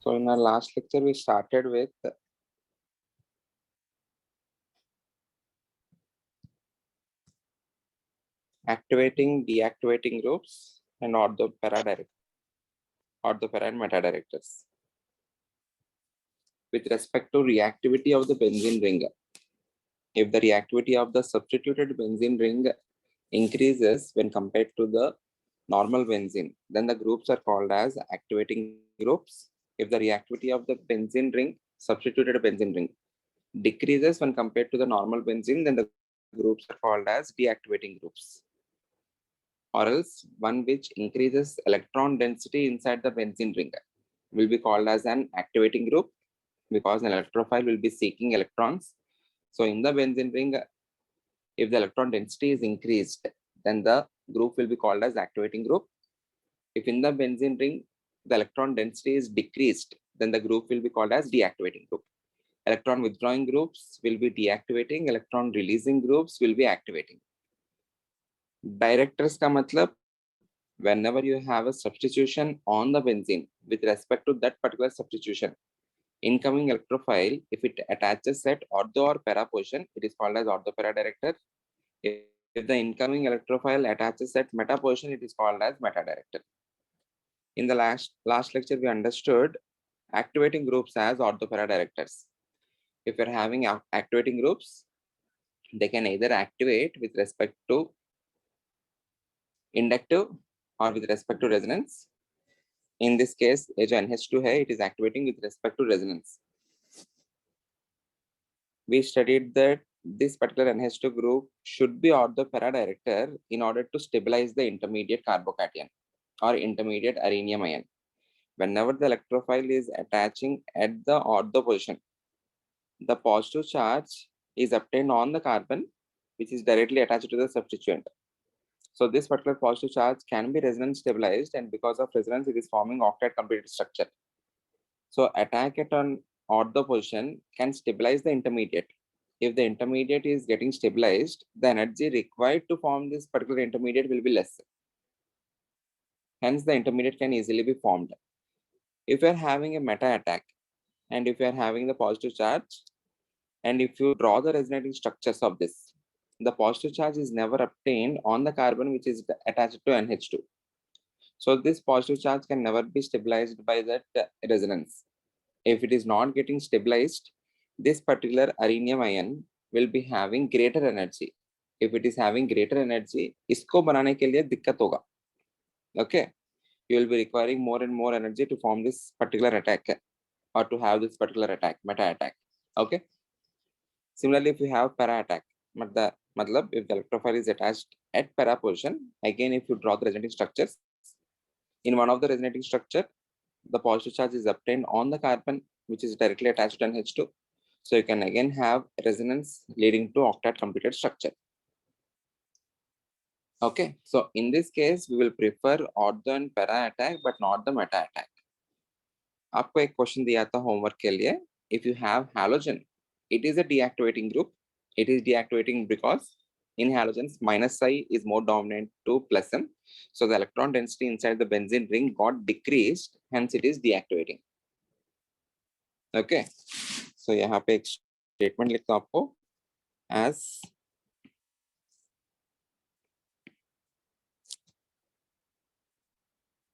So in our last lecture, we started with activating, deactivating groups and orthopara and meta directors. With respect to reactivity of the benzene ring, if the reactivity of the substituted benzene ring increases when compared to the normal benzene, then the groups are called as activating groups. If the reactivity of the benzene ring, substituted benzene ring, decreases when compared to the normal benzene, then the groups are called as deactivating groups. Or else one which increases electron density inside the benzene ring will be called as an activating group, because an electrophile will be seeking electrons. So in the benzene ring, if the electron density is increased, then the group will be called as activating group. If in the benzene ring, the electron density is decreased, then the group will be called as deactivating group. Electron withdrawing groups will be deactivating, electron releasing groups will be activating. Directors का मतलब whenever you have a substitution on the benzene with respect to that particular substitution, incoming electrophile, if it attaches at ortho or para position, it is called as orthopara director. If the incoming electrophile attaches at meta position, it is called as meta director. In the last lecture, we understood activating groups as orthopara directors. If you're having activating groups, they can either activate with respect to inductive or with respect to resonance. In this case, जो NH2 है, it is activating with respect to resonance. We studied that this particular NH2 group should be orthopara director in order to stabilize the intermediate carbocation or intermediate arenium ion. Whenever the electrophile is attaching at the ortho position, the positive charge is obtained on the carbon, which is directly attached to the substituent. So this particular positive charge can be resonance stabilized, and because of resonance, it is forming octet completed structure. So attack at an ortho position can stabilize the intermediate. If the intermediate is getting stabilized, the energy required to form this particular intermediate will be less. Hence, the intermediate can easily be formed. If you are having a meta attack, and if you are having the positive charge, and if you draw the resonating structures of this, the positive charge is never obtained on the carbon which is attached to NH2. So this positive charge can never be stabilized by that resonance. If it is not getting stabilized, this particular arenium ion will be having greater energy. If it is having greater energy, इसको बनाने के लिए दिक्कत होगा. Okay, you will be requiring more and more energy to form this particular attack or to have this particular attack, meta attack. Okay. Similarly, if you have para attack, matlab if the electrophile is attached at para position, again if you draw the resonating structures, in one of the resonating structure, the positive charge is obtained on the carbon which is directly attached to NH2. So you can again have resonance leading to octet completed structure. Okay, so in this case, we will prefer ortho and para attack, but not the meta attack. आपको एक question दिया था homework के लिए. If you have halogen, it is a deactivating group. It is deactivating because in halogens -I is more dominant to +M. So the electron density inside the benzene ring got decreased, hence it is deactivating. Okay, so यहाँ पे एक statement लिखता हूँ आपको as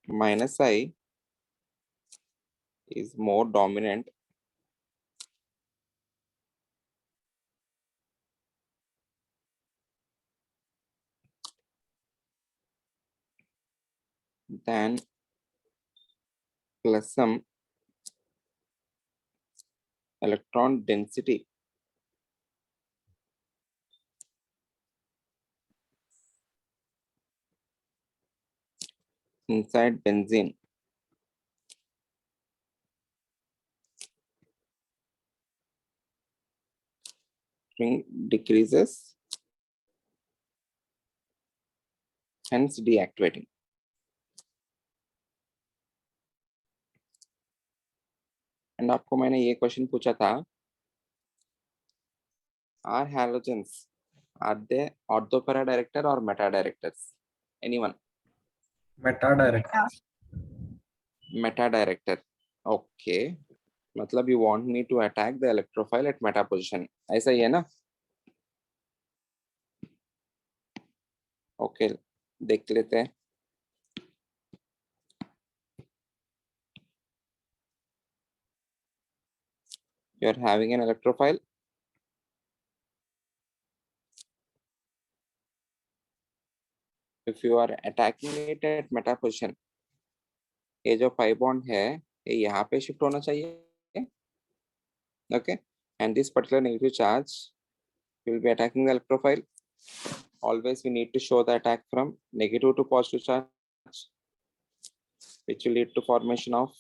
-I is more dominant than +M electron density inside benzene ring decreases, hence deactivating. And आपको मैंने ये question पूछा था, are halogens, are they orthopara director or meta directors? Anyone? Meta director. Meta director. Okay, मतलब you want me to attack the electrophile at meta position, ऐसा ही है ना? ओके, देख लेते हैं. You are having an electrophile. If you are attacking it at meta position, ये जो pi bond है ये यहाँ पे शिफ्ट होना चाहिए. Okay, and this particular negative charge will be attacking the electrophile. Always we need to show the attack from negative to positive charge, which will lead to formation of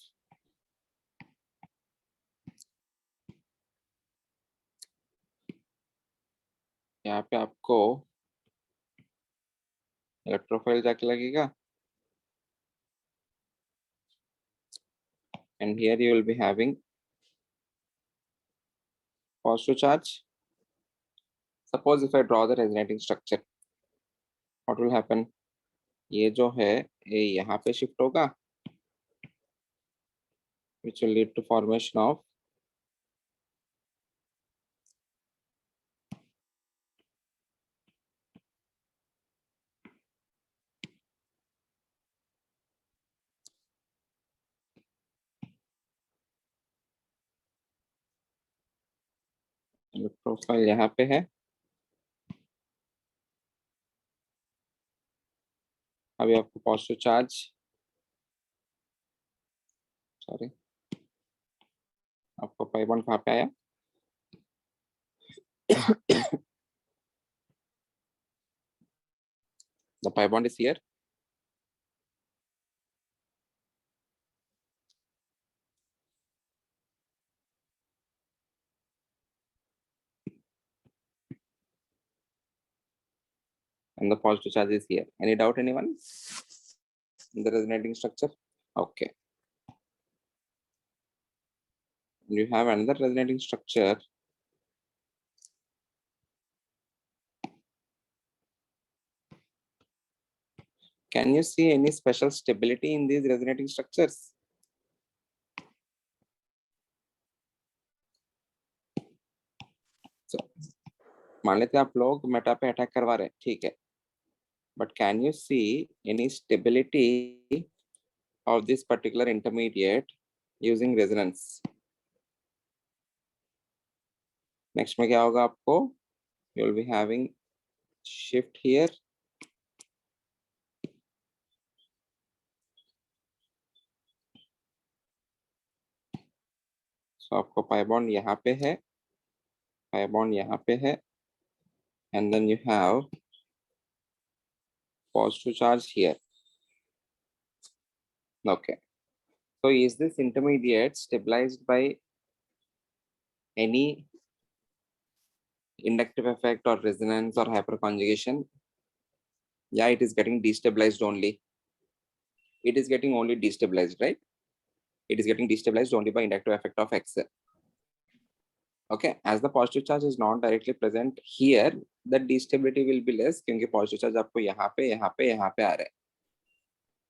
यहाँ पे आपको electrophile जाके लगेगा, and here you will be having positive charge. Suppose if I draw the resonating structure, what will happen? ये जो है ये यहाँ पे शिफ्ट होगा, which will lead to formation of electrophile यहाँ पे है. अभी आपको पॉजिटिव चार्ज, सॉरी, आपको पाई बॉन्ड कहाँ पे आया? The pi bond is here. And the positive charge is here. Any doubt, anyone? In the resonating structure? Okay. You have another resonating structure. Can you see any special stability in these resonating structures? So, मान लेते हैं आप लोग Meta पे attack करवा रहे हैं, ठीक है, but can you see any stability of this particular intermediate using resonance? Next में क्या होगा आपको? You will be having shift here. So आपको पाई बॉन्ड यहाँ पे है, पाई बॉन्ड यहाँ पे है, and then you have positive charge here. Okay. So is this intermediate stabilized by any inductive effect or resonance or hyperconjugation? Yeah, it is getting destabilized only. It is getting only destabilized, right? It is getting destabilized only by inductive effect of X. Okay, as the positive charge is not directly present here, the destability will be less क्योंकि positive charge आपको यहाँ पे आ रहा है.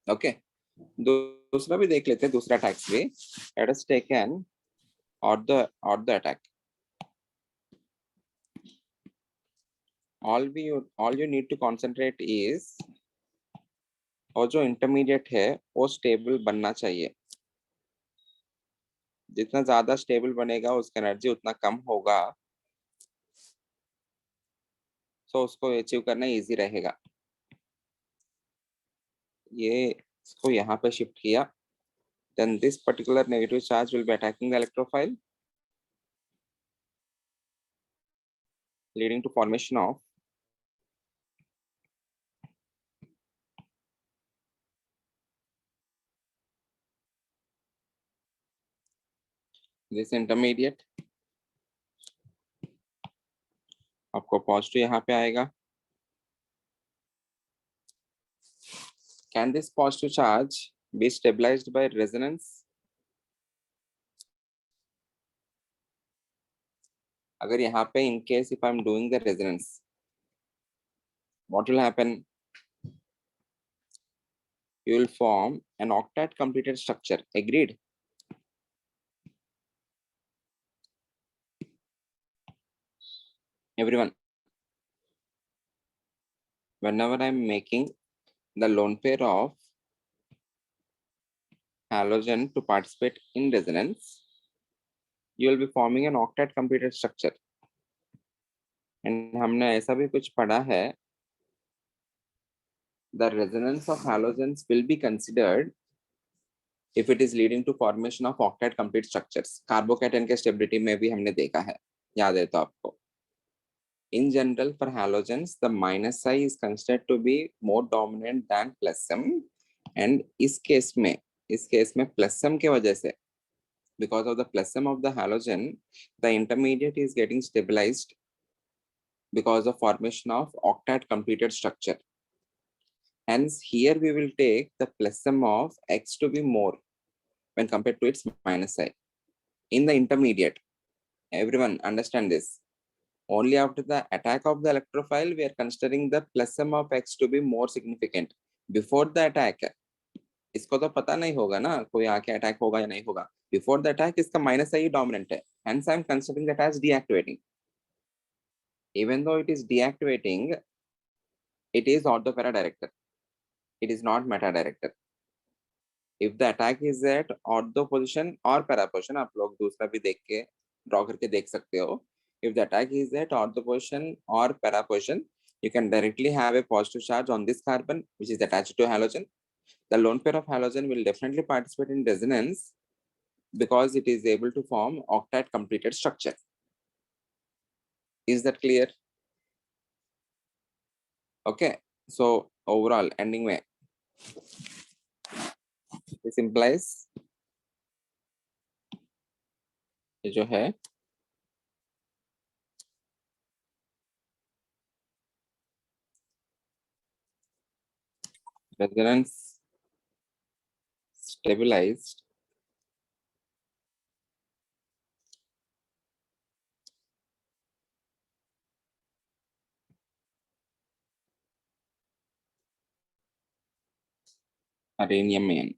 Okay, दूसरा भी देख लेते हैं, दूसरा attacks भी. Let us take an ortho attack. All you need to concentrate is और जो इंटरमीडिएट है वो स्टेबल बनना चाहिए. जितना ज्यादा स्टेबल बनेगा उसका एनर्जी उतना कम होगा, तो उसको अचीव करना इजी रहेगा. ये इसको यहाँ पे शिफ्ट किया, then this particular negative charge will be attacking the electrophile, leading to formation of this intermediate. आपको पॉजिटिव यहाँ पे आएगा. Can this positive charge be stabilized by resonance? अगर यहाँ पे in case if I'm doing the resonance, what will happen? You will form an octet completed structure. Agreed? everyone, whenever I'm making the lone pair of halogen to participate in resonance, you will be forming an octet completed structure. And हमने ऐसा भी कुछ पढ़ा है, the resonance of halogens will be considered if it is leading to formation of octet complete structures. Carbocation के stability में भी हमने देखा है, याद है तो आपको. In general, for halogens, the minus I is considered to be more dominant than plus M, and इस केस में plus M के वजह से, because of the plus M of the halogen, the intermediate is getting stabilized because of formation of octet completed structure. Hence, here we will take the plus M of X to be more when compared to its minus I. In the intermediate, everyone understand this. Only after the attack of the electrophile, we are considering the plus M of X to be more significant. Before the attack, इसको तो पता नहीं होगा ना कोई आके attack होगा या नहीं होगा. Before the attack, इसका minus I dominant है. Hence, I am considering that as deactivating. Even though it is deactivating, it is orthopara director. It is not meta director. If the attack is at ortho position or para position, आप लोग दूसरा भी देख के draw करके देख सकते हो. If the attack is at ortho position or para position, you can directly have a positive charge on this carbon, which is attached to halogen. The lone pair of halogen will definitely participate in resonance because it is able to form octet completed structure. Is that clear? Okay. So overall, ending way, this implies ये जो है resonance stabilized rhenium ion.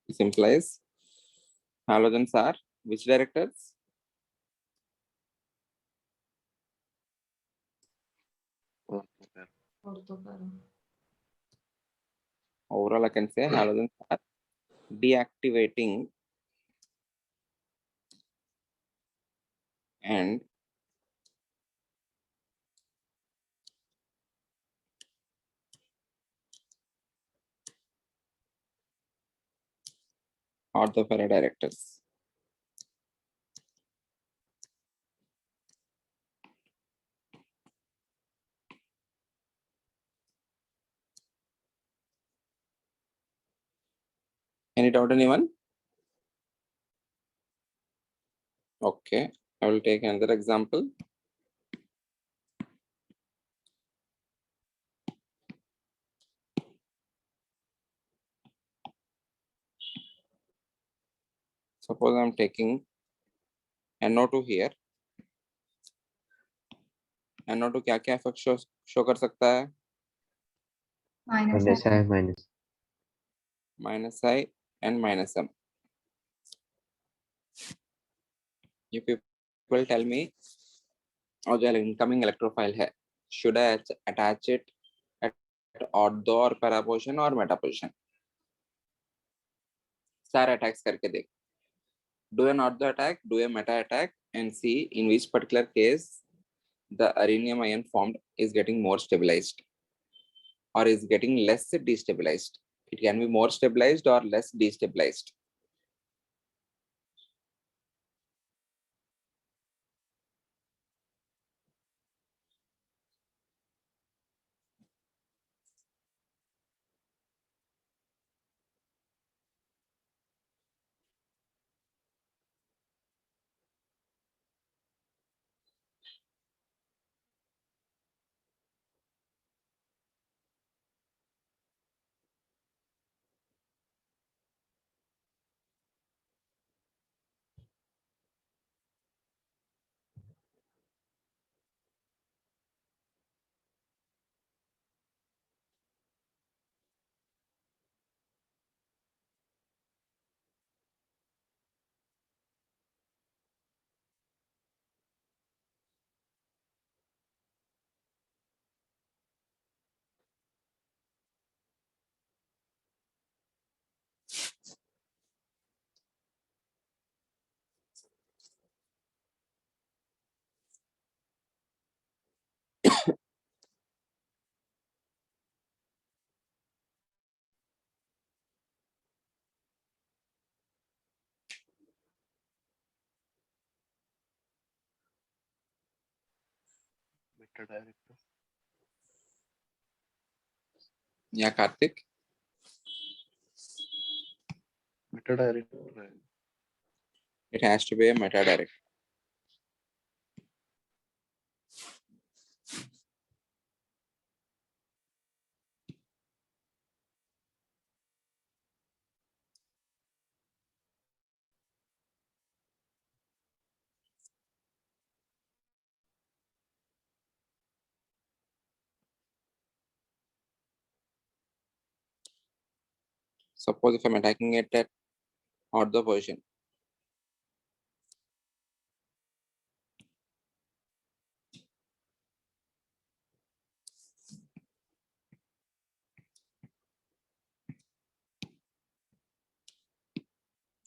This implies halogens are which directors? Overall, I can say halogens are deactivating and orthopara directors. Any doubt, anyone? Okay, I will take another example. Suppose I'm taking NO2 here. NO2 क्या क्या effect show कर सकता है? minus I minus I and minus M. You people tell me, और जो incoming electrophile है, should I attach it at ortho or para position or meta position? सारे attacks करके देख. Do an ortho attack, do a meta attack, and see in which particular case the rhenium ion formed is getting more stabilized or is getting less destabilized. It can be more stabilized or less destabilized. meta director. Yeah, Karthik. Meta director. It has to be a meta director. Suppose if I'm attacking it at ortho position,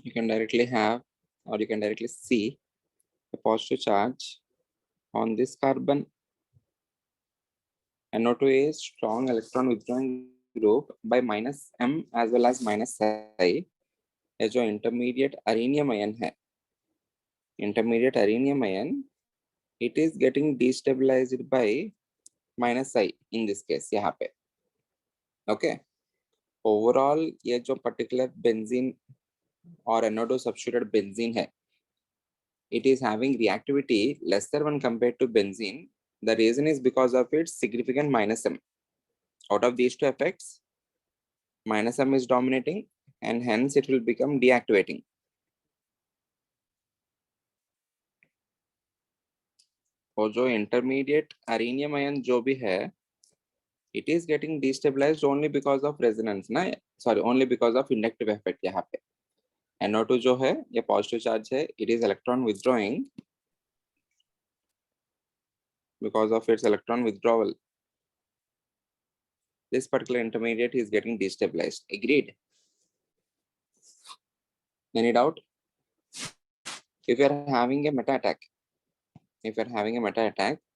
you can directly have, or you can directly see a positive charge on this carbon. NO2 is strong electron withdrawing group by minus M as well as minus I. ये जो intermediate arenum ion है, intermediate arenum ion, it is getting destabilized by minus I in this case यहाँ पे. Okay. Overall ये जो particular benzene or NO2 substituted benzene है, it is having reactivity lesser when compared to benzene. The reason is because of its significant minus M. Out of these two effects, minus M is dominating and hence it will become deactivating. और जो intermediate arenum ion जो भी है, it is getting destabilized only because of resonance ना, sorry, only because of inductive effect यहाँ पे. NO2 जो है ये positive charge है, it is electron withdrawing because of its electron withdrawal. This particular intermediate is getting destabilized. Agreed? Any doubt? If you are having a meta attack,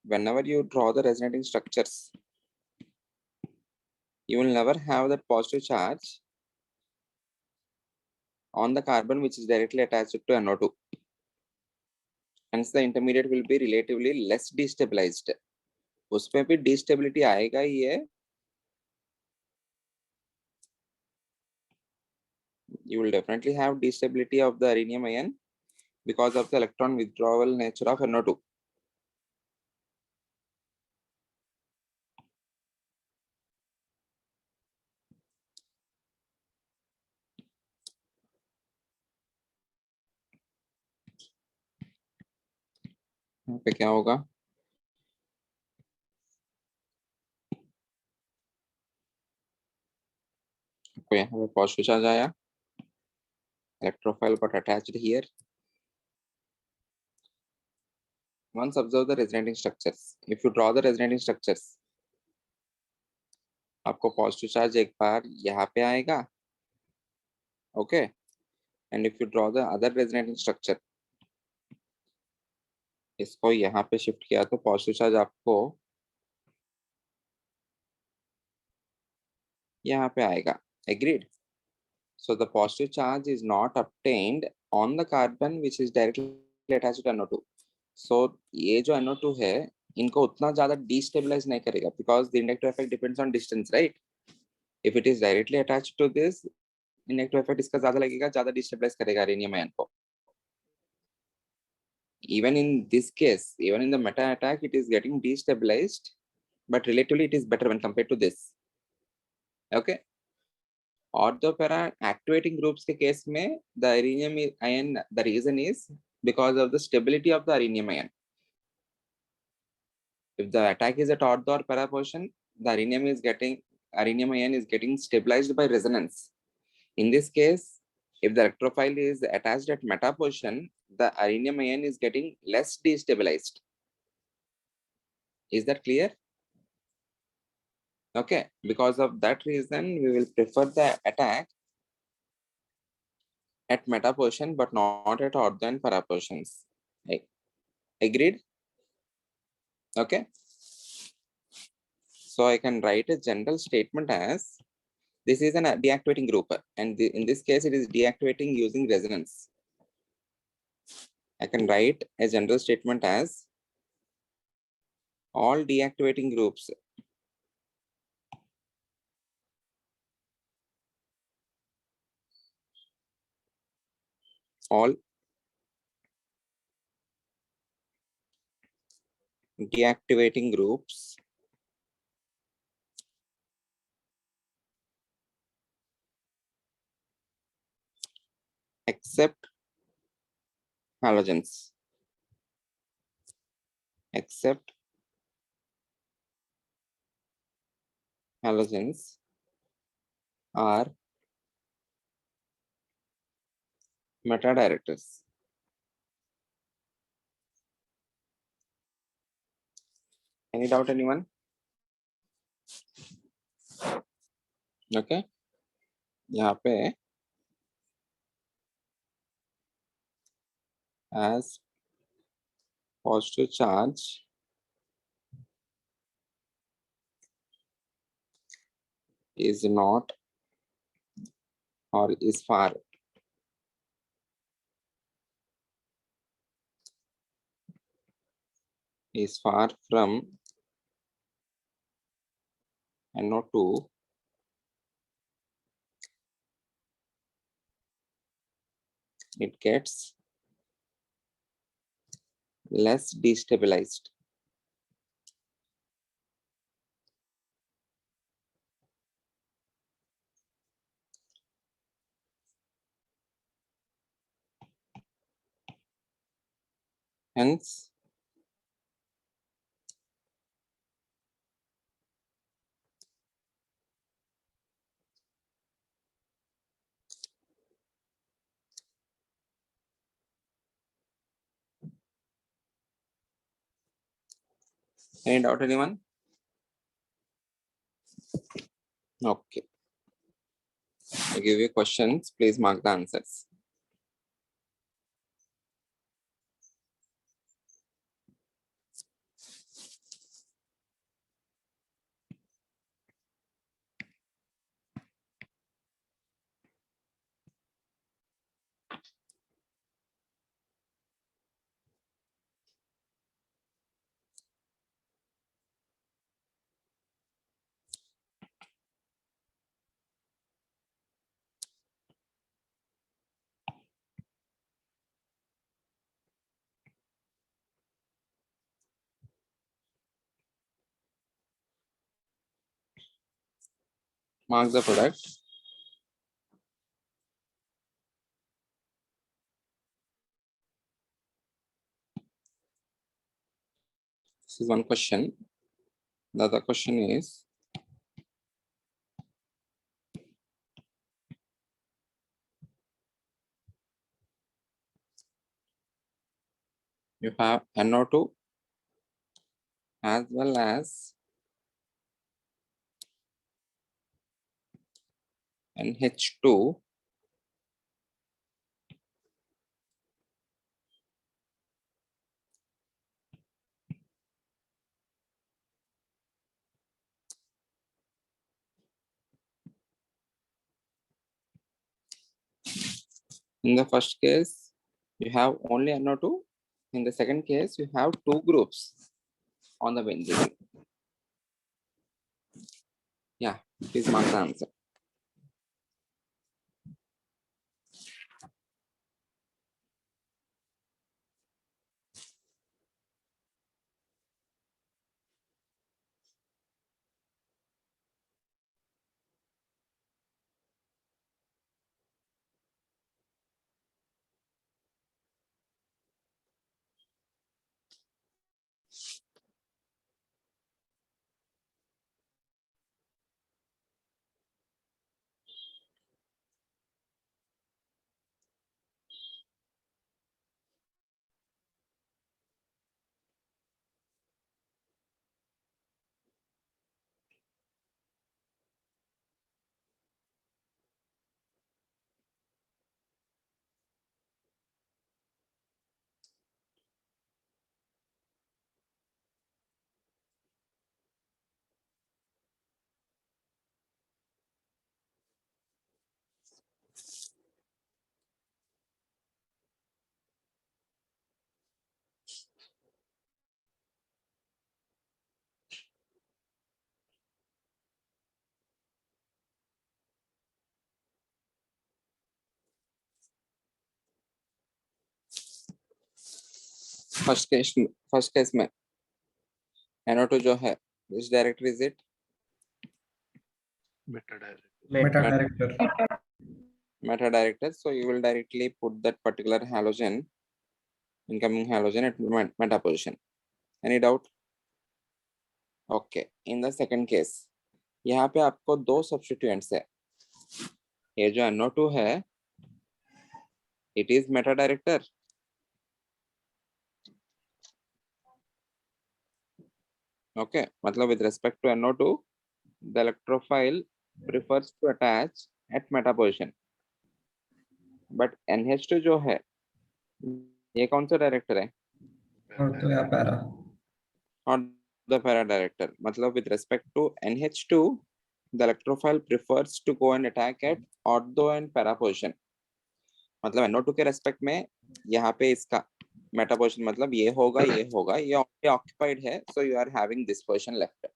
whenever you draw the resonating structures, you will never have that positive charge on the carbon which is directly attached to NO2. Hence the intermediate will be relatively less destabilized. उसमें भी destability आएगा ही है. You will definitely have destability of the arenum ion because of the electron withdrawal nature of NO2. यहाँ पे क्या होगा? आपको यहाँ पे पॉजिटिव चार्ज आया, electrophile got attached here. Once observe the resonating structures. If you draw the resonating structures, आपको positive charge एक बार यहाँ पे आएगा, okay? And if you draw the other resonating structure, इसको यहाँ पे शिफ्ट किया तो पॉजिटिव चार्ज आपको यहाँ पे आएगा. Agreed? So the positive charge is not obtained on the carbon which is directly attached to NO2. So ये जो NO2 है, इनको उतना ज़्यादा destabilize नहीं करेगा because the inductive effect depends on distance, right? If it is directly attached to this, inductive effect इसका ज़्यादा लगेगा, ज़्यादा destabilize करेगा arenum ion को. Even in this case, even in the meta attack, it is getting destabilized, but relatively it is better when compared to this. Okay. Orthopara activating groups के case में the arenum ion, the reason is because of the stability of the arenum ion. If the attack is at ortho or para position, the arenum ion is getting stabilized by resonance. In this case, if the electrophile is attached at meta position, the arenum ion is getting less destabilized. Is that clear? Okay, because of that reason, we will prefer the attack at meta position, but not at ortho and para positions. Agreed? Okay. So I can write a general statement as this is an deactivating group, and in this case, it is deactivating using resonance. I can write a general statement as all deactivating groups all deactivating groups except halogens are meta directors. Any doubt, anyone? Okay, यहाँ पे as positive charge is not or is far from NO2, it gets less destabilized. Hence, any doubt, anyone? Okay, I give you questions. Please mark the answers. Mark the product. This is one question. The other question is, you have NO2 as well as NH2 in the first case, you have only NO2. In the second case, you have two groups on the benzene. Yeah, please mark the answer. First case में NO2 जो है, which director is it? Meta director. Meta director. Meta director. So you will directly put that particular halogen, incoming halogen at meta position. Any doubt? Okay. In the second case, यहाँ पे आपको दो substituents है. ये जो NO2 है, it is meta director. Okay. मतलब with respect to NO2, the electrophile prefers to attach at meta position. But NH2 जो है, ये कौन सा डायरेक्टर है? और तो या para. Not the para director. मतलब with respect to NH2, the electrophile prefers to go and attack at ortho and para position. मतलब NO2 के रेस्पेक्ट में यहाँ पे इसका मेटा पोजिशन मतलब ये होगा, ये ऑक्युपाइड है, so you are having this position left.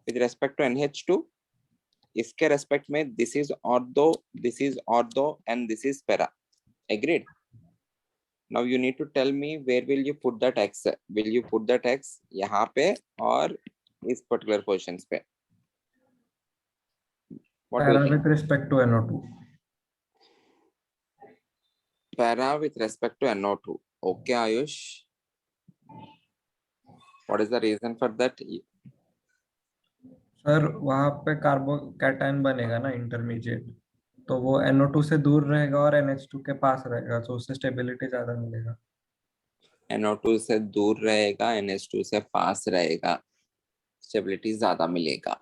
With respect to NH2, इसके रेस्पेक्ट में this is ortho and this is para. Agreed? Now you need to tell me where will you put that X? Will you put that X यहाँ पे और इस particular positions पे? What do you Para think? with respect to NO2. Para with respect to NO2. Okay, Ayush. What is the reason for that? Sir वहाँ पे carbocation बनेगा ना intermediate, तो वो NO2 से दूर रहेगा और NH2 के पास रहेगा, तो उससे स्टेबिलिटी ज्यादा मिलेगा. NO2 से दूर रहेगा, NH2 से पास रहेगा, स्टेबिलिटी ज्यादा मिलेगा.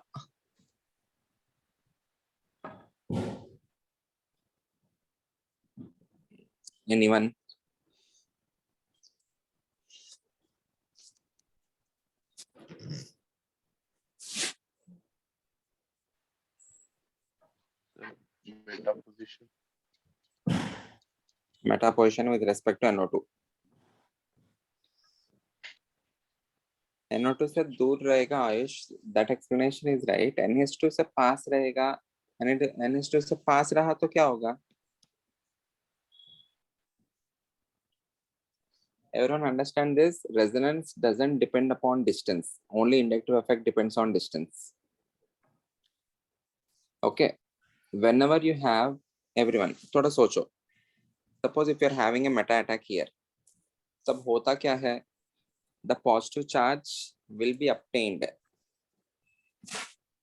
Anyone? Meta position. Meta position with respect to NO2. NO2 से दूर रहेगा Ayush. That explanation is right. NH2 से पास रहेगा. NH2 से पास रहा तो क्या होगा? Everyone understand this? Resonance doesn't depend upon distance. Only inductive effect depends on distance. Okay. Whenever you have, everyone, थोड़ा सोचो. Suppose if you are having a meta attack here, तब होता क्या है? The positive charge will be obtained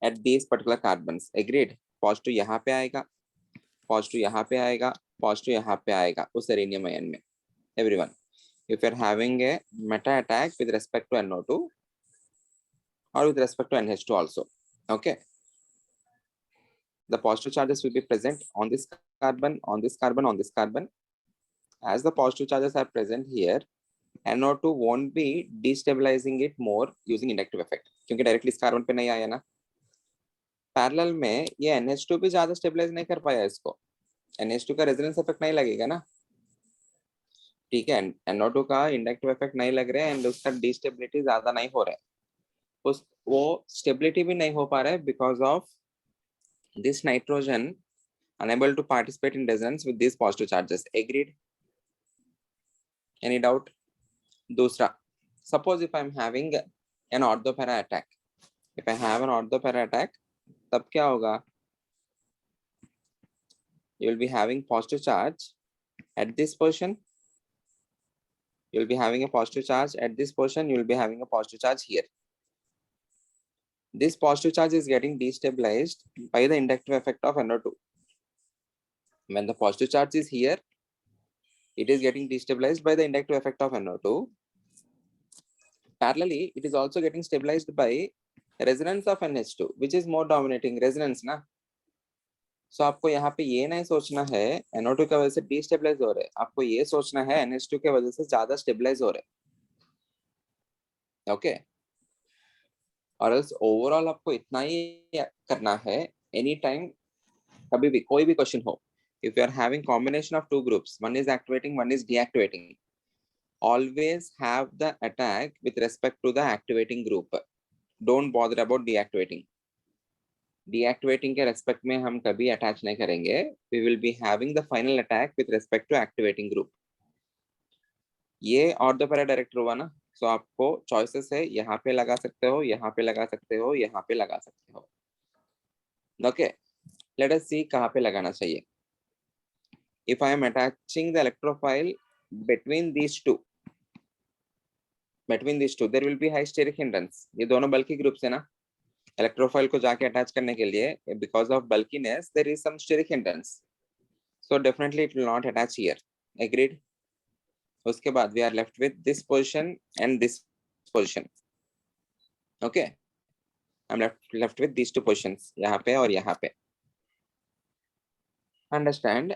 at these particular carbons. Agreed? Positive यहाँ पे आएगा, positive यहाँ पे आएगा, positive यहाँ पे आएगा उस सेलेनियम आयन में. Everyone, if you are having a meta attack with respect to NO2 or with respect to NH2 also, okay, the positive charges will be present on this carbon, on this carbon, on this carbon. As the positive charges are present here, NO2 won't be destabilizing it more using inductive effect, क्योंकि directly इस carbon पे नहीं आया ना. Parallel में ये NH2 भी ज्यादा स्टेबलाइज नहीं कर पाया इसको. NH2 का रेजोनेंस इफेक्ट नहीं लगेगा ना. ठीक है, NO2 का इंडक्टिव इफेक्ट नहीं लग रहा है एंड उसका डिस्टेबिलिटी ज्यादा नहीं हो रहा है. वो स्टेबिलिटी भी नहीं हो पा रहा है because of this nitrogen unable to participate in resonance with these positive charges. Agreed? Any doubt? दूसरा, suppose if I'm having an orthopara attack, if I have an orthopara attack, तब क्या होगा? You will be having positive charge at this position. You will be having a positive charge at this position. You will be having a positive charge here. This positive charge is getting destabilized by the inductive effect of NO2. When the positive charge is here, it is getting destabilized by the inductive effect of NO2. Parallelly, it is also getting stabilized by resonance of NH2, which is more dominating resonance ना. So आपको यहाँ पे ये नहीं सोचना है NO2 की वजह से destabilize हो रहे हैं. आपको ये सोचना है NH2 की वजह से ज्यादा stabilize हो रहे हैं. Okay. और else overall आपको इतना ही करना है. Anytime, कभी भी कोई भी question हो, if you are having combination of two groups, one is activating, one is deactivating, always have the attack with respect to the activating group. Don't bother about deactivating. Deactivating के respect में हम कभी attach नहीं करेंगे. We will be having the final attack with respect to activating group. ये और दो para director हुआ ना, सो आपको चॉइसेस है, यहाँ पे लगा सकते हो, यहाँ पे लगा सकते हो, यहाँ पे लगा सकते हो. ओके, लेट अस सी कहाँ पे लगाना चाहिए. If I am attaching the electrophile between these two, there will be high steric hindrance. ये दोनों bulky groups है ना, electrophile को जाके attach करने के लिए, because of bulkiness there is some steric hindrance, so definitely it will not attach here. Agreed? उसके बाद we are left with this position and this position. Okay, I'm left with these two positions, यहाँ पे और यहाँ पे. Understand?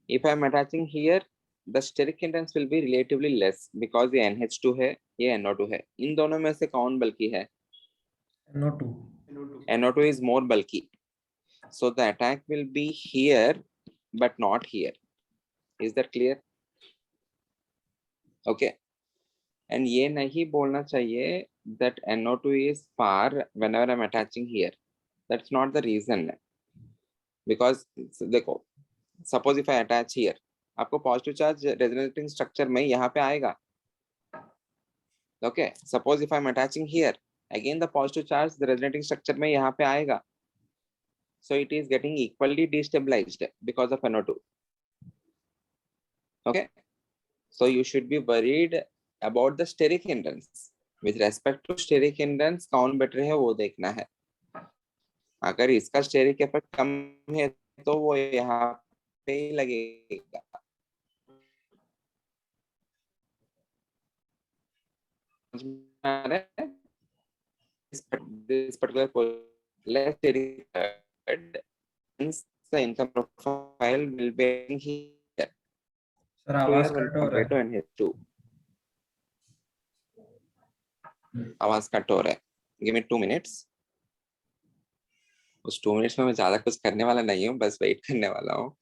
If I am attaching here, the steric hindrance will be relatively less because ये NH2 है, ये NO2 है. इन दोनों में से कौन bulky है? NO2. NO2 is more bulky, so the attack will be here but not here. Is that clear? Okay. And ये नहीं बोलना चाहिए that NO2 is far whenever I'm attaching here. That's not the reason. Because देखो, suppose if I attach here, आपको positive charge resonating structure में यहाँ पे आएगा. Okay, suppose if I am attaching here, again the positive charge the resonating structure में यहाँ पे आएगा, so it is getting equally destabilized because of NO2. Okay, so you should be worried about the steric hindrance. With respect to steric hindrance, कौन better है वो देखना है. अगर इसका स्टेरिक इफेक्ट कम है तो वो यहाँ पे ही लगेगा. this particular less steric hence the income profile will be here. Sir आवाज When कट हो रहा compared to है. NH2. आवाज कट हो रहा है. Give me 2 minutes. उस 2 मिनट्स में मैं ज्यादा कुछ करने वाला नहीं हूँ, बस वेट करने वाला हूँ.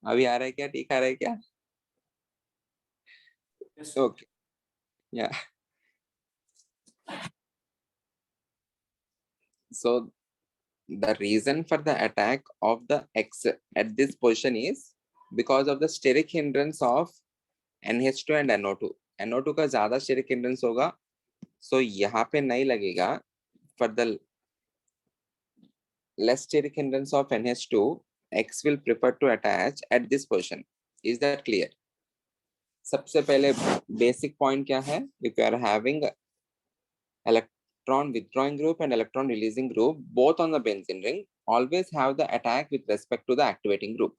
अभी आ रहा है क्या? ठीक आ रहा है क्या? ओके, या so the reason for the attack of the X at this position is because of the steric hindrance of NH2 and NO2. NO2 का ज्यादा steric hindrance होगा, so यहाँ पे नहीं लगेगा. For the less steric hindrance of NH2, X will prefer to attach at this position. Is that clear? सबसे पहले basic point क्या है? If you are having electron withdrawing group and electron releasing group both on the benzene ring, always have the attack with respect to the activating group,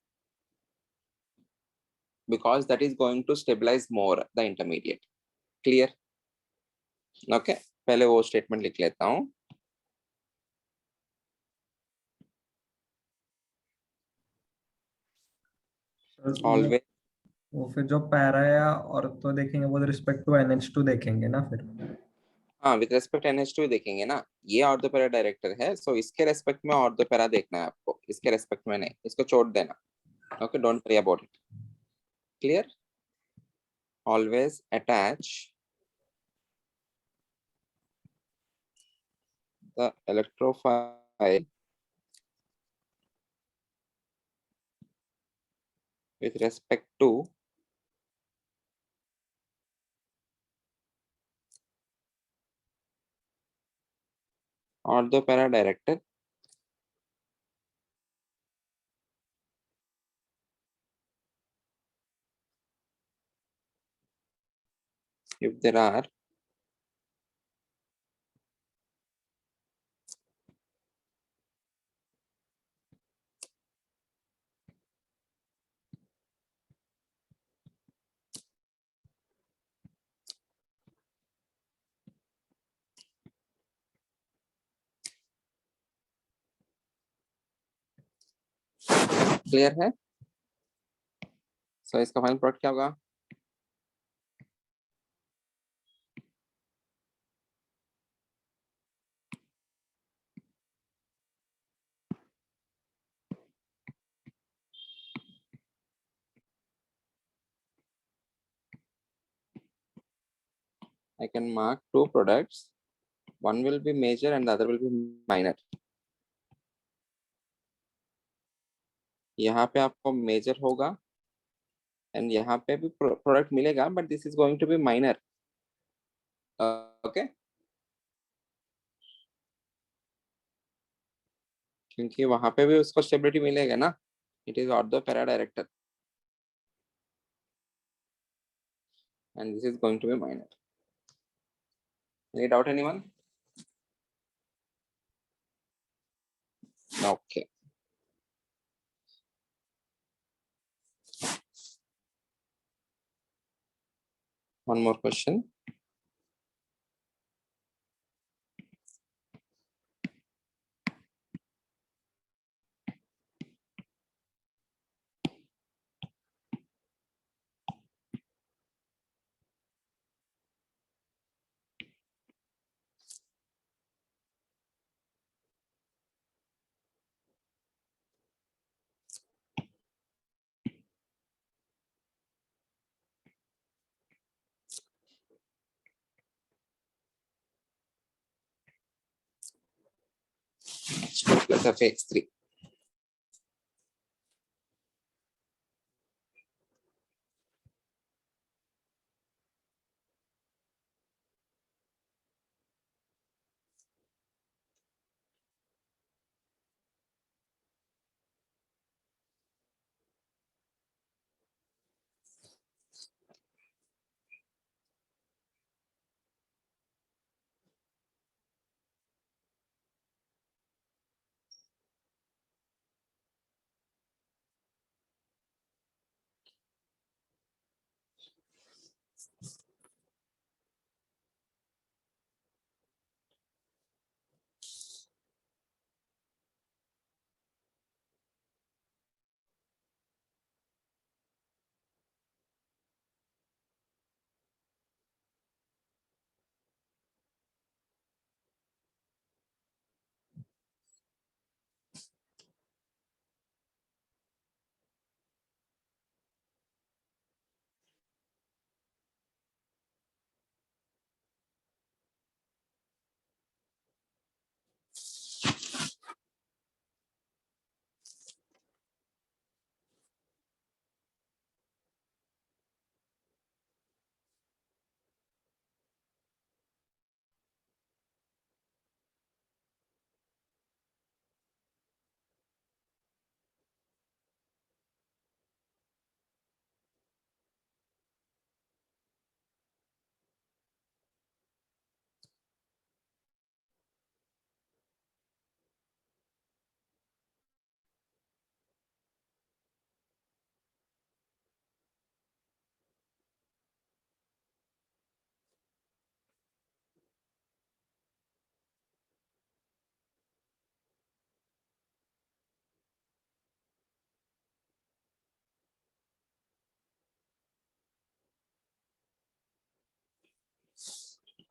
because that is going to stabilize more the intermediate. Clear? Okay, पहले वो statement लिख लेता हूँ. Always. वो फिर जो para या और तो देखेंगे वो रिस्पेक्ट टू NH2 देखेंगे ना फिर. हाँ, विद रेस्पेक्ट NH2 देखेंगे ना. ये ऑर्थो पैरा डायरेक्टर है, सो इसके रेस्पेक्ट में ऑर्थो पैरा देखना है आपको, इसके रेस्पेक्ट में नहीं. इसको छोड़ देना. Okay, don't worry about it. Clear? Always attach the electrophile with respect to ortho para director if there are clear है. सो इसका फाइनल प्रोडक्ट क्या होगा? I can mark 2 products. One will be major and the other will be minor. यहाँ पे आपको major होगा and यहाँ पे भी प्रोडक्ट मिलेगा, but this is going to be minor. Okay, क्योंकि वहां पे भी उसको स्टेबिलिटी मिलेगा ना. It is ortho para director and this is going to be minor. Any doubt, anyone? Okay. One more question. H2 plus FX3.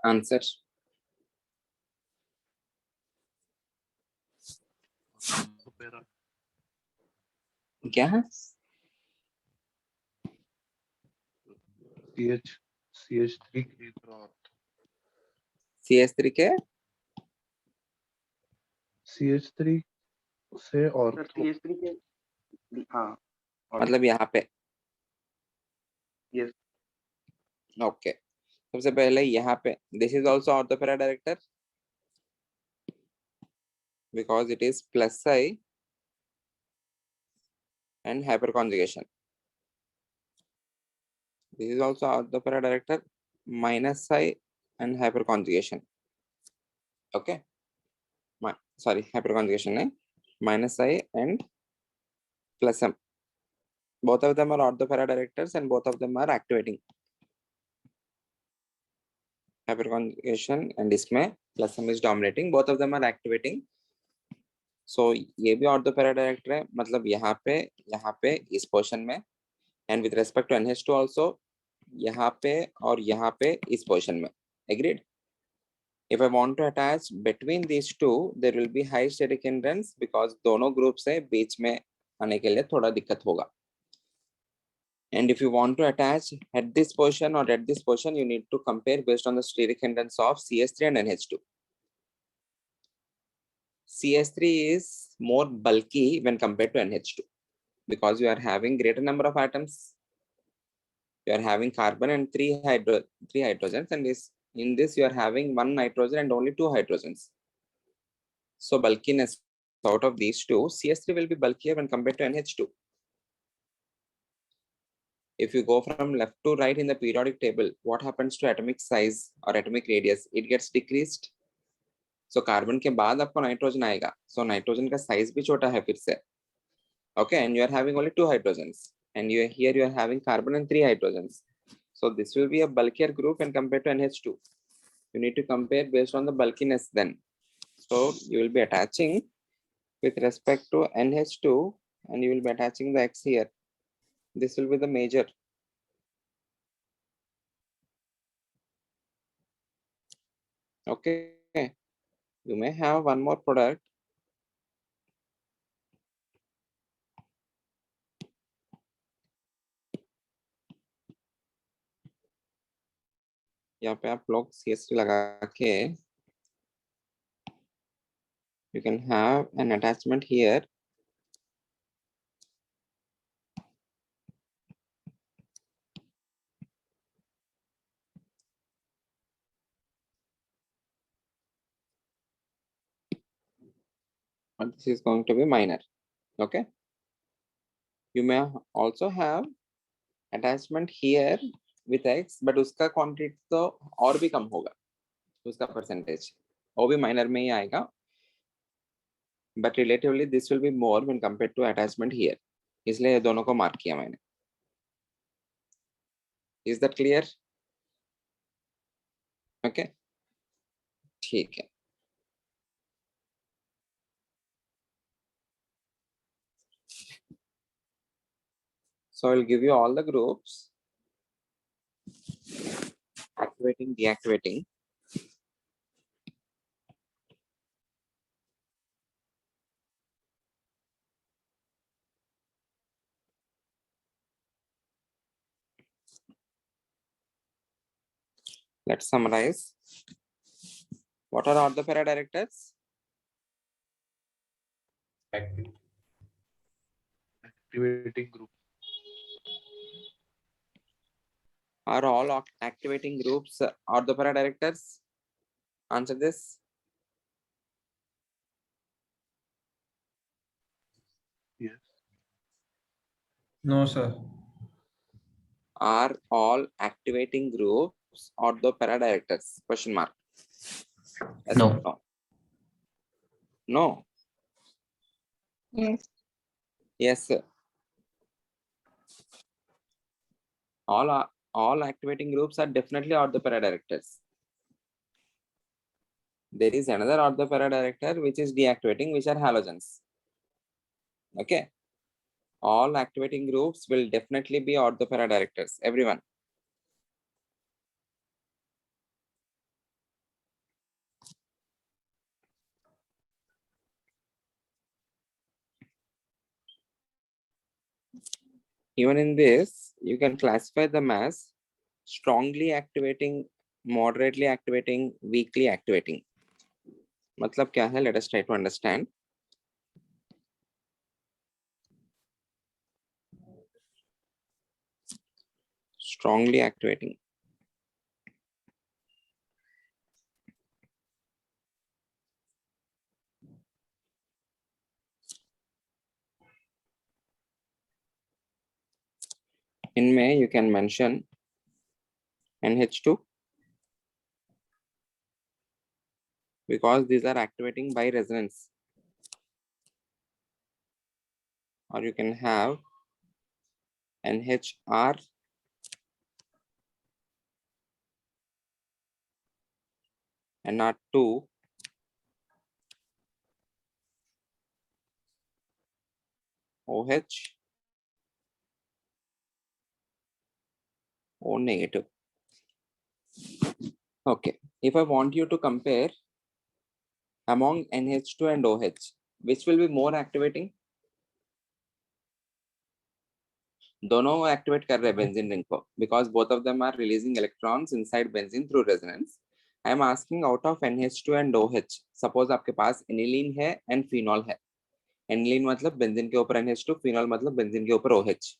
Answer. Opera. क्या है? CH3 के ortho. CH3 के CH3 से ortho. CH3 के हाँ मतलब यहाँ पे. yes okay. सबसे पहले यहाँ पे this is also ortho para director because it is plus I and hyperconjugation. This is also ortho para director minus I and hyperconjugation. Okay. Sorry, hyperconjugation nahi. Minus I and plus M. Both of them are ortho para directors and both of them are activating. Hyperconjugation and इसमें plus M is dominating. Both of them are activating. So ये भी ortho para director है. मतलब यहाँ पे इस portion में and with respect to NH2 also यहाँ पे और यहाँ पे इस पोजीशन में. Agreed? If I want to attach between these two, there will be high steric hindrance because दोनों groups है बीच में आने के लिए थोड़ा दिक्कत होगा. And if you want to attach at this position or at this position, you need to compare based on the steric hindrance of CS3 and NH2. CS3 is more bulky when compared to NH2 because you are having greater number of atoms you are having carbon and three hydrogens, and in this you are having one nitrogen and only two hydrogens. So bulkiness out of these two, CS3 will be bulkier when compared to NH2. If you go from left to right in the periodic table, what happens to atomic size or atomic radius? It gets decreased. So carbon के बाद आपको nitrogen आएगा. So nitrogen का size भी छोटा है फिर से. Okay, and you are having only two hydrogens, and here you are having carbon and three hydrogens. So this will be a bulkier group when compared to NH2. You need to compare based on the bulkiness then. So you will be attaching with respect to NH2, and you will be attaching the X here. This will be the major. Okay, you may have one more product. यहाँ पे आप लोग CH3 लगा के you can have an attachment here. But this is going to be minor. Okay, you may also have attachment here with X, but उसका quantity तो और भी कम होगा, उसका percentage वो भी minor में ही आएगा, but relatively this will be more when compared to attachment here. इसलिए ये दोनों को mark किया मैंने. Is that clear? Okay, ठीक है. So I'll give you all the groups, activating, deactivating. Let's summarize. What are all the para directors? Activating group. Are all activating groups orthopara directors? Answer this. Yes. No, sir. Are all activating groups orthopara directors? Question mark. Yes, No. No. Yes. Yes, sir. All activating groups are definitely orthopara directors. There is another orthopara director which is deactivating, which are halogens. Okay. All activating groups will definitely be orthopara directors. Everyone. Even in this, you can classify them as strongly activating, moderately activating, weakly activating. मतलब क्या है? Let us try to understand. Strongly activating. In May, you can mention NH2 because these are activating by resonance. Or you can have NHR NR2 OH O negative. Okay, if I want you to compare among NH2 and OH, which will be more activating? दोनों activate कर रहे हैं benzene ring को because both of them are releasing electrons inside benzene through resonance. I am asking out of NH2 and OH. Suppose आपके पास aniline है and phenol है. Aniline मतलब benzene के ऊपर NH2, phenol मतलब benzene के ऊपर OH.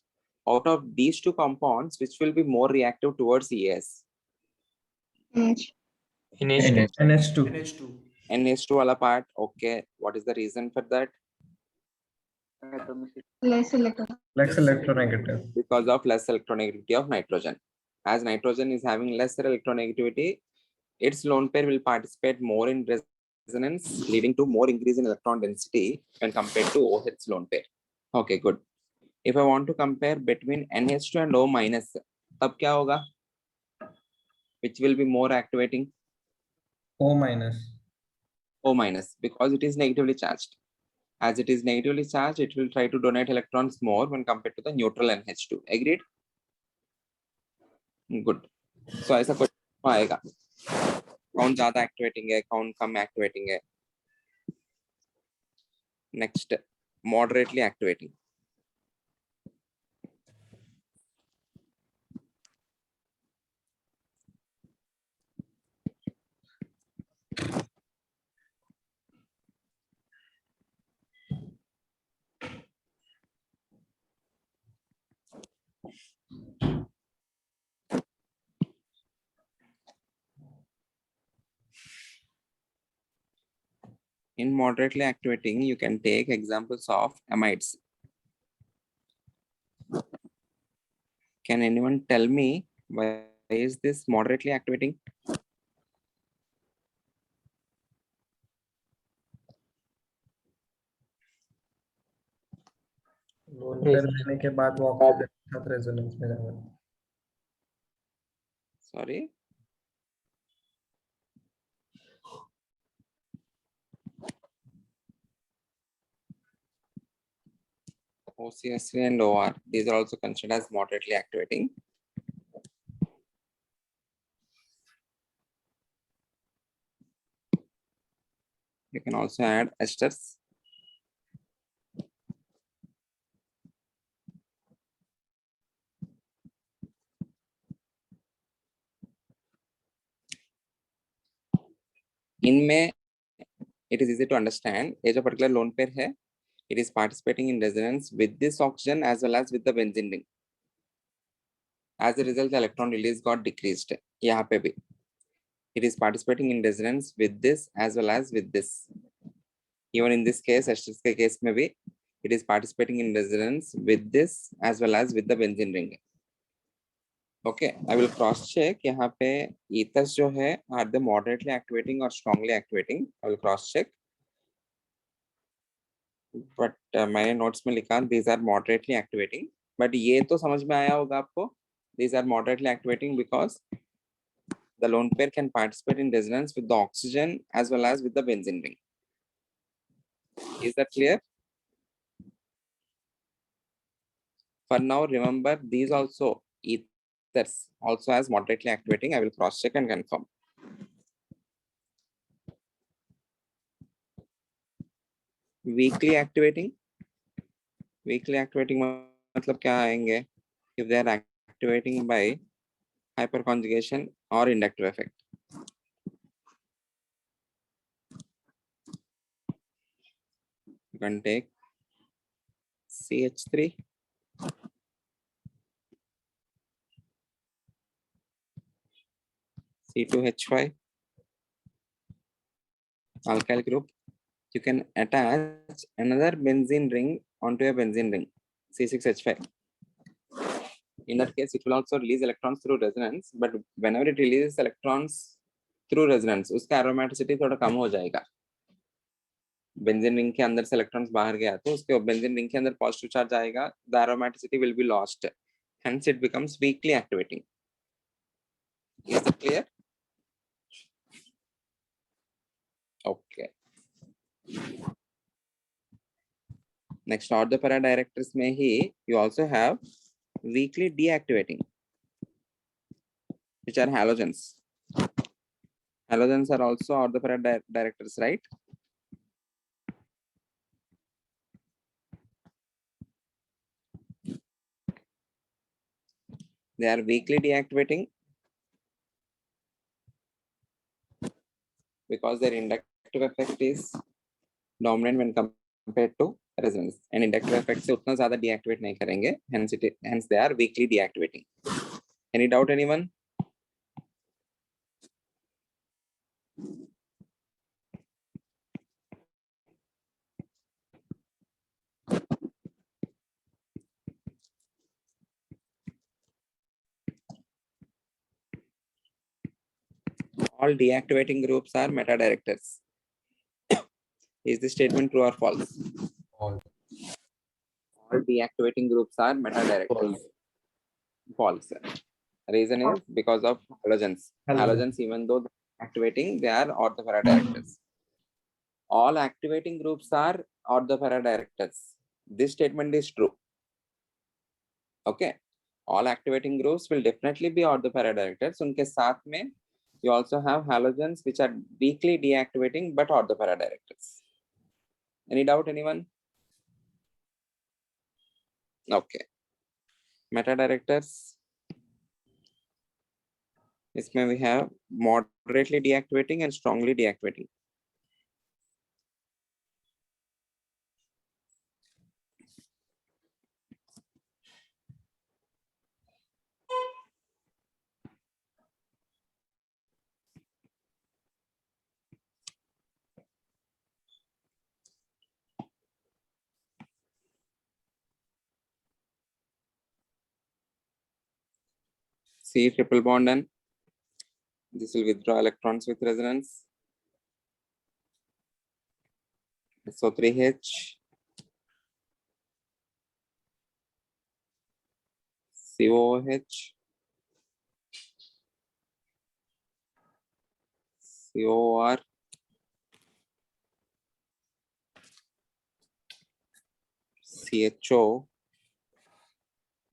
Out of these two compounds, which will be more reactive towards ES? NH. NH2. NH2 wala part. Okay. What is the reason for that? Atomicity. Less electron. Less electronegative. Because of less electronegativity of nitrogen. As nitrogen is having lesser electronegativity, its lone pair will participate more in resonance, leading to more increase in electron density when compared to OH lone pair. Okay, good. If I want to compare between NH2 and O minus, तब क्या होगा? Which will be more activating? O minus. O minus, because it is negatively charged. As it is negatively charged, it will try to donate electrons more when compared to the neutral NH2. Agreed? Good. So ऐसा question आएगा, कौन ज्यादा activating है, कौन कम activating है. Next, moderately activating. In moderately activating, you can take examples of amides. Can anyone tell me why is this moderately activating? Lone pair लेने के बाद वो ऑक्सीजन के साथ रेजोनेंस में जाएगा. Sorry. OCS3 and OR, these are also considered as moderately activating. You can also add esters. इनमें it is easy to understand. ये जो particular lone pair है, it is participating in resonance with this oxygen as well as with the benzene ring. As a result, the electron release got decreased. यहाँ पे भी it is participating in resonance with this as well as with this. Even in this case, esters के case में भी it is participating in resonance with this as well as with the benzene ring. Okay, I will cross check. यहाँ पे ethers जो है, are they moderately activating or strongly activating? I will cross check. But मैंने notes में लिखा these are moderately activating. But ये तो समझ में आया होगा आपको. These are moderately activating because the lone pair can participate in resonance with the oxygen as well as with the benzene ring. Is that clear? For now, remember these also ethers also as moderately activating. I will cross check and confirm. Weakly activating. Weakly activating मतलब क्या आएंगे? If they are activating by hyperconjugation or inductive effect. You can take CH3, C2H5, alkyl group. You can attach another benzene ring onto a benzene ring, C6H5. In that case, it will also release electrons through resonance, but whenever it releases electrons through resonance, उसका aromaticity थोड़ा कम हो जाएगा. Benzene ring के अंदर से electrons बाहर गया तो उसके बेंजीन रिंग के अंदर पॉजिटिव चार्ज आएगा, the aromaticity will be lost, hence it becomes weakly activating. Is it clear? Okay. Next, order para directors में ही you also have weakly deactivating, which are halogens. Halogens are also order para directors, right? They are weakly deactivating because their inductive effect is dominant when compared to resonance, and inductive effect से उतना ज़्यादा deactivate नहीं करेंगे, hence they are weakly deactivating. Any doubt, anyone? All deactivating groups are meta directors. Is this statement true or false? False. All deactivating groups are meta directors. False. Reason is because of halogens. Halogens, even though they're activating, they are orthopara directors. All activating groups are orthopara directors. This statement is true. Okay. All activating groups will definitely be orthopara directors. उनके साथ में you also have halogens which are weakly deactivating but orthopara directors. Any doubt, anyone? Okay. Meta directors. इसमें we have moderately deactivating and strongly deactivating. C triple bond N. This will withdraw electrons with resonance. SO3H. COOH. COR. CHO.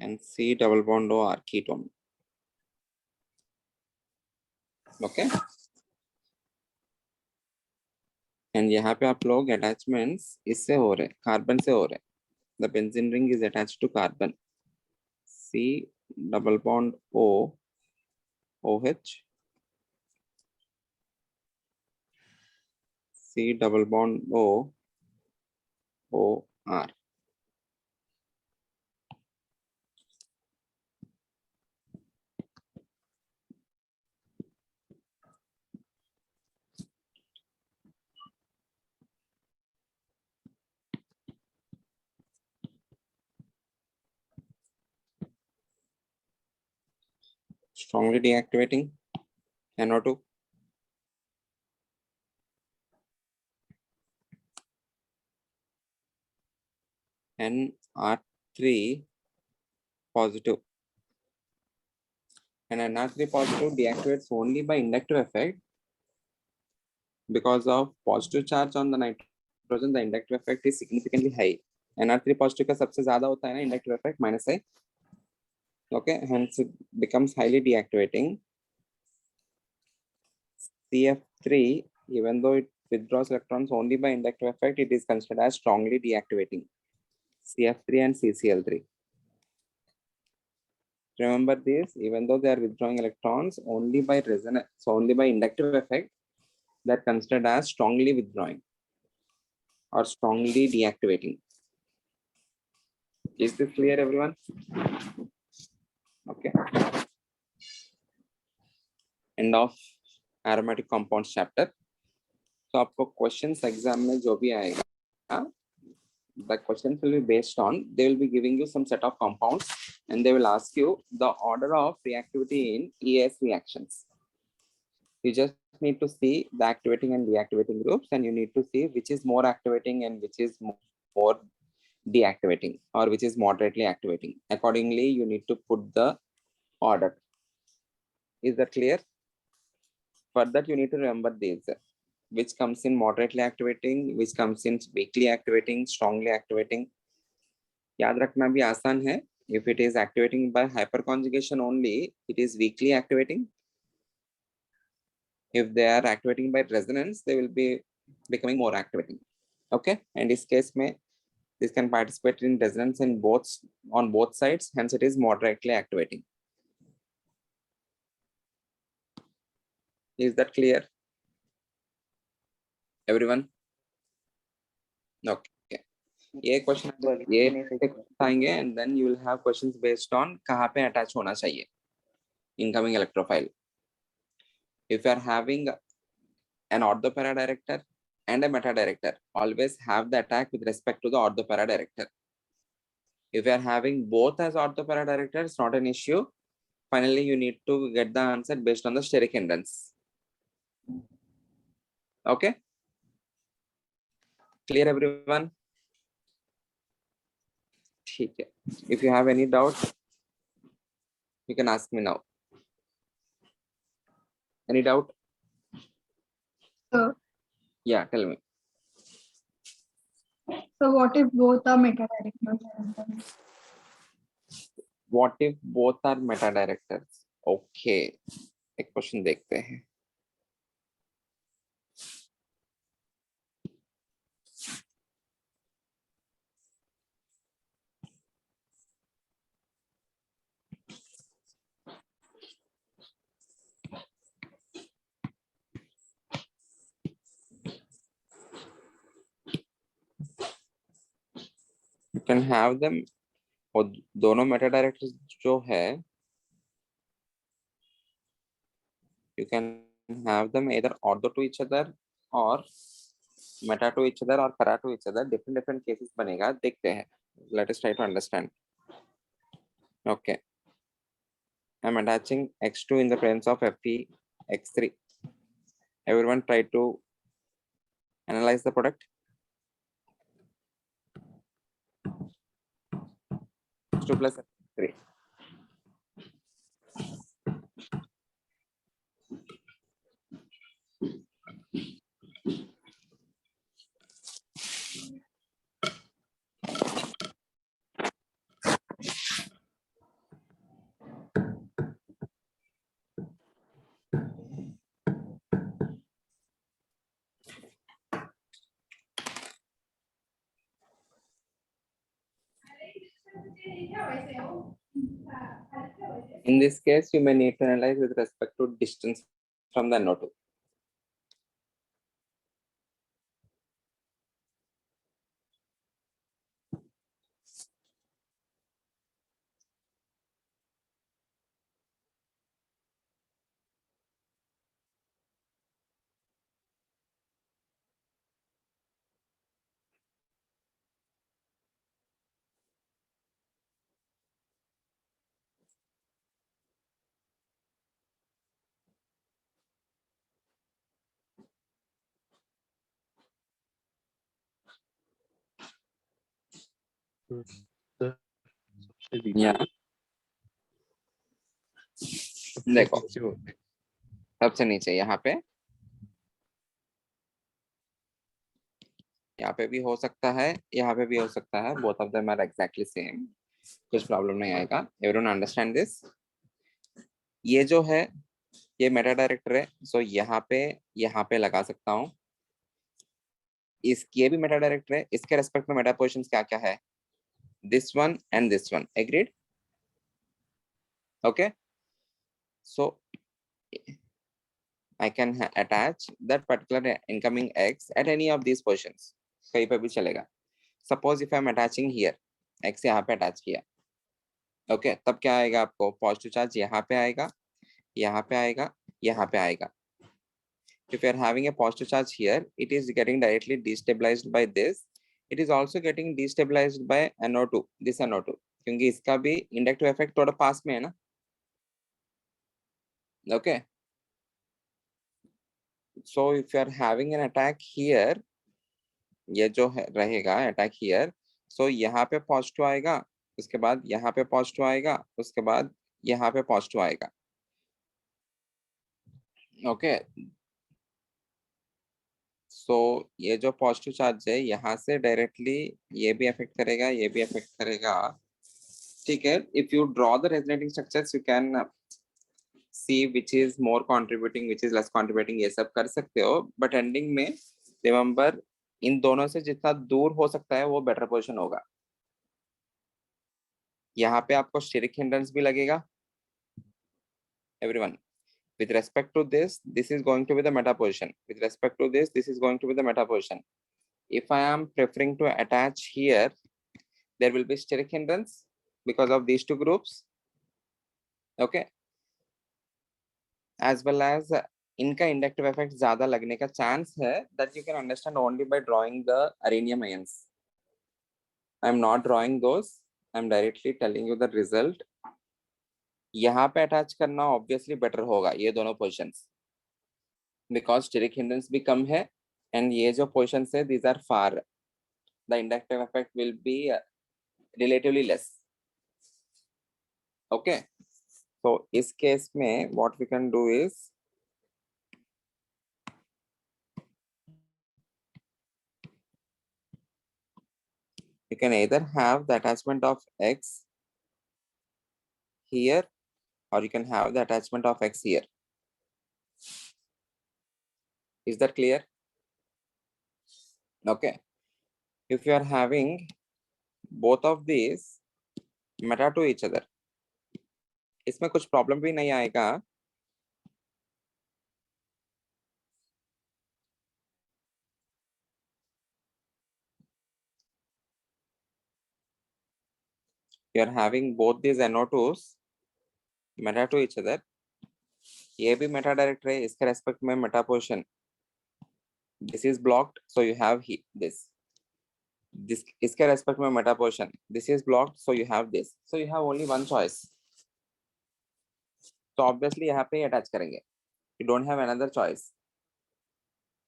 And C double bond O are ketone. Okay. And यहाँ पे आप लोग attachments इससे हो रहे, carbon से हो रहे. The benzene ring is attached to carbon. C double bond O OH. C double bond O OR. Strongly deactivating NO2. NR3 positive. And NR3 positive deactivates only by inductive effect. Because of positive charge on the nitrogen, the inductive effect is significantly high. NR3 positive का सबसे ज़्यादा होता है ना inductive effect -I. Okay, hence it becomes highly deactivating. CF3, even though it withdraws electrons only by inductive effect, it is considered as strongly deactivating. CF3 and CCl3. Remember this, even though they are withdrawing electrons only by resonance, so only by inductive effect, they are considered as strongly withdrawing or strongly deactivating. Is this clear, everyone? Okay. End of aromatic compounds chapter. So आपको questions exam में जो भी आएगा, the questions will be based on, they will be giving you some set of compounds and they will ask you the order of reactivity in ES reactions. You just need to see the activating and deactivating groups, and you need to see which is more activating and which is more deactivating, or which is moderately activating. Accordingly, you need to put the order. Is that clear? For that, you need to remember these, which comes in moderately activating, which comes in weakly activating, strongly activating. याद रखना भी आसान है. If it is activating by hyperconjugation only, it is weakly activating. If they are activating by resonance, they will be becoming more activating. Okay, and this case may this can participate in resonance in on both sides, hence it is moderately activating. Is that clear, everyone? Okay. ये question बस ये इतने से आएंगे and then you will have questions based on कहाँ पे attach होना चाहिए incoming electrophile. If you are having an orthopara director and a meta director, always have the attack with respect to the orthopara director. If you are having both as orthopara director, it's not an issue. Finally, you need to get the answer based on the steric hindrance. Okay, clear everyone? ठीक है. If you have any doubt, you can ask me now. Any doubt? So, Yeah, tell me. so what if both are meta directors? What if both are meta directors? Okay, एक question देखते हैं. You can have them. और दोनों Meta directors जो है you can have them either ortho to each other or meta to each other or para to each other. Different cases बनेगा, देखते हैं. Let us try to understand. Okay, I'm attaching x2 in the presence of Fe x3. Everyone try to analyze the product. x2 plus x3. In this case, you may need to analyze with respect to distance from the NO2. Sir सबसे नीचे Yeah, सबसे देखो. नीचे होते हैं. सबसे नीचे यहाँ पे भी हो सकता है, यहाँ पे भी हो सकता है. Both of them are exactly same. कुछ प्रॉब्लम नहीं आएगा. Everyone understand this. ये जो है ये मेटा डायरेक्टर है, सो यहाँ पे लगा सकता हूँ. ये भी मेटा डायरेक्टर है. इसके रेस्पेक्ट में मेटा पोजीशंस क्या क्या है? This one and this one. Agreed? Okay, so I can attach that particular incoming X at any of these positions. कहीं पे भी चलेगा. Suppose if I am attaching here, X यहाँ पे attach किया. Okay, तब क्या आएगा आपको? Positive charge यहाँ पे आएगा, यहाँ पे आएगा, यहाँ पे आएगा. If you are having a positive charge here, it is getting directly destabilized by this. It is also getting destabilized by NO2, this NO2. क्योंकि इसका भी inductive effect थोड़ा पास में है ना. Okay. So if you are having an attack here, ये जो है रहेगा अटैक हियर, सो यहाँ पे पॉजिटिव आएगा, उसके बाद यहाँ पे पॉजिटिव आएगा, उसके बाद यहाँ पे पॉजिटिव आएगा. ओके, सो ये जो पॉजिटिव चार्ज है यहाँ से डायरेक्टली ये भी अफेक्ट करेगा, ये भी अफेक्ट करेगा. ठीक है. If you draw the resonating structures you can see which is more contributing, which is less contributing. ये सब कर सकते हो, बट एंडिंग में रिमेंबर इन दोनों से जितना दूर हो सकता है वो बेटर पोजीशन होगा. यहाँ पे आपको स्टेरिक हिंड्रेंस भी लगेगा. Everyone, with respect to this is going to be the meta position. With respect to this is going to be the meta position. if I am preferring to attach here, there will be steric hindrance because of these two groups. Okay, as well as इनका inductive effect ज़्यादा लगने का chance है, that you can understand only by drawing the rhenium ions. I am not drawing those. I am directly telling you the result. यहाँ पे attach करना obviously better होगा ये दोनों positions, because steric hindrance भी कम है and ये जो positions है these are far. The inductive effect will be relatively less. Okay, so इस case में what we can do is you can either have the attachment of X here or you can have the attachment of X here. Is that clear? Okay, if you are having both of these meta to each other, इसमें कुछ problem भी नहीं आएगा. You are having both these NO2s meta to each other. ये भी meta direct है, इसके respect में meta position. This is blocked, so you have this. This इसके respect में meta position. This is blocked, so you have this. So you have only one choice. So obviously यहाँ पे attach करेंगे. You don't have another choice.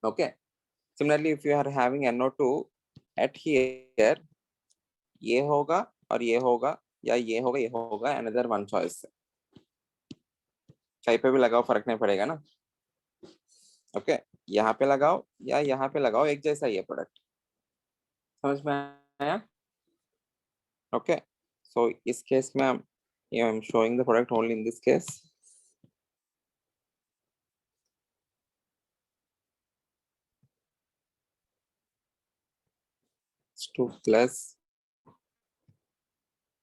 Okay. Similarly, if you are having NO2 at here, ये होगा और ये होगा या ये होगा another one choice. कहीं पे भी लगाओ फर्क नहीं पड़ेगा ना. ओके, यहाँ पे लगाओ या यहाँ पे लगाओ, एक जैसा ही है प्रोडक्ट. समझ में आया? ओके, सो इस केस में I am showing the product only in this case. H2 plus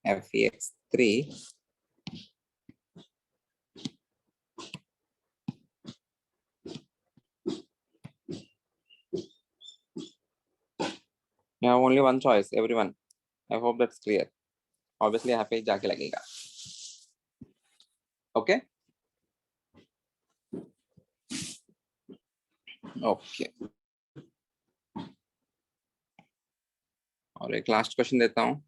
FeX3 you have only one choice, everyone. I hope that's clear. Obviously यहाँ पे जाके लगेगा. Okay. Okay. और एक लास्ट क्वेश्चन देता हूँ.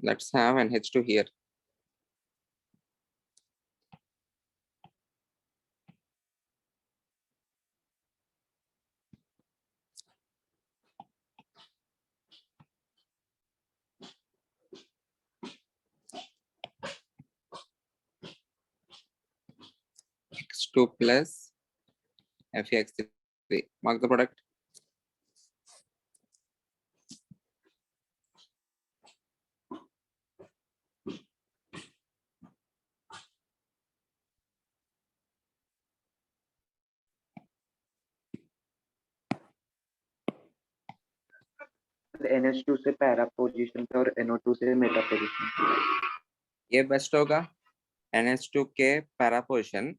Let's have an H2 here. X2 plus FeX3. Mark the product. NH2 से para position पे और NO2 से मेटा पोजीशन पे. ये बेस्ट होगा NH2 के para position,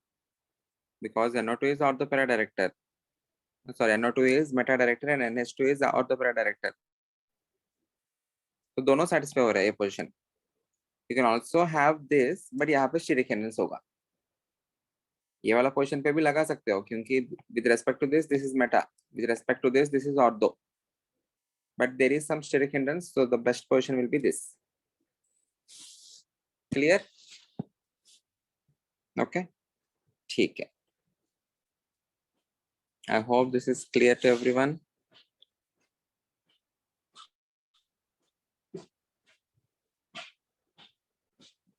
because NO2 is ortho para director. Sorry, NO2 is meta director and NH2 is ortho para director. तो दोनों satisfy हो रहा है ये position. You can also have this, but यहाँ पे steric hindrance होगा. ये वाला पोजीशन पे भी लगा सकते हो क्योंकि with respect to this is meta, with respect to this is ortho, but there is some steric hindrance, so the best position will be this. Clear? Okay, ठीक है. I hope this is clear to everyone.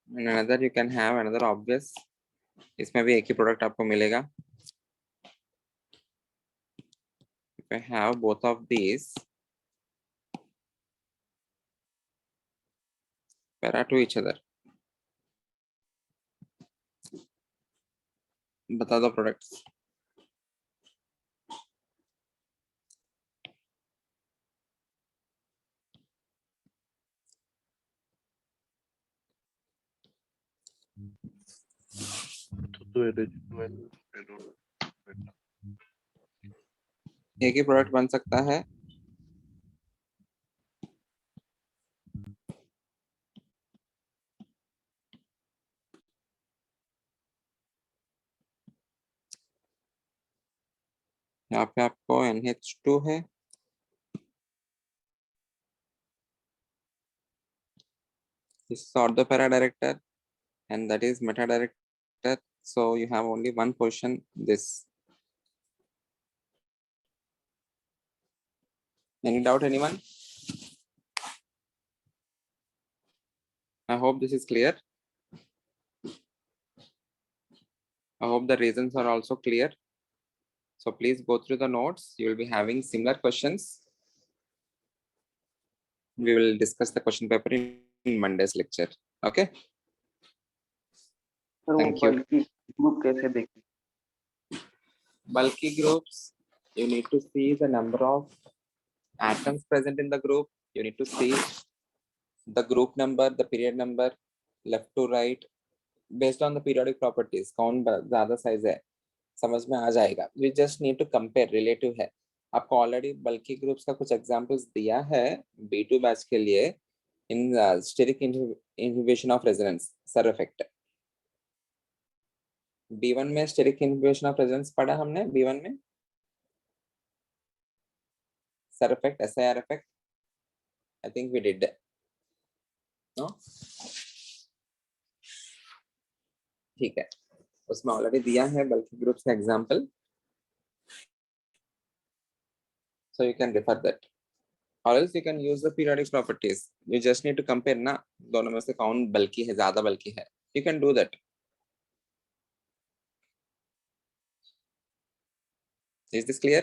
And another you can have another obvious. इसमें भी एक ही product आपको मिलेगा. If I have both of these para to each other, बता दो products. तो NH2 NO2 एक ही प्रोडक्ट बन सकता है। यहाँ पे आपको NH2 है, this is ortho para director, and that is meta director. So you have only one position. This. Any doubt, anyone? I hope this is clear. I hope the reasons are also clear. So please go through the notes. You will be having similar questions. We will discuss the question paper in Monday's lecture. Okay. Sir वो Thank you. बल्कि group कैसे देखें? Bulky groups, you need to see the number of atoms present in the group. You need to see the group number, the period number, left to right, based on the periodic properties. कौन ज़्यादा size है, समझ में आ जाएगा. We just need to compare, relative है. आपको already बल्कि groups का कुछ एग्जांपल्स दिया है B2 बैच के लिए in steric inhibition of resonance sir effect. B1 में स्टेरिक इनहिबिशन ऑफ रेजोनेंस पढ़ा हमने. B1 में sir effect, SIR effect, I think we did. No? ठीक है, उसमें ऑलरेडी दिया है बल्कि ग्रुप्स का example. So you can refer that. Or else you can use the periodic properties. You just need to compare ना दोनों में से कौन बल्कि है, ज्यादा बल्कि है. You can do that. Is this clear?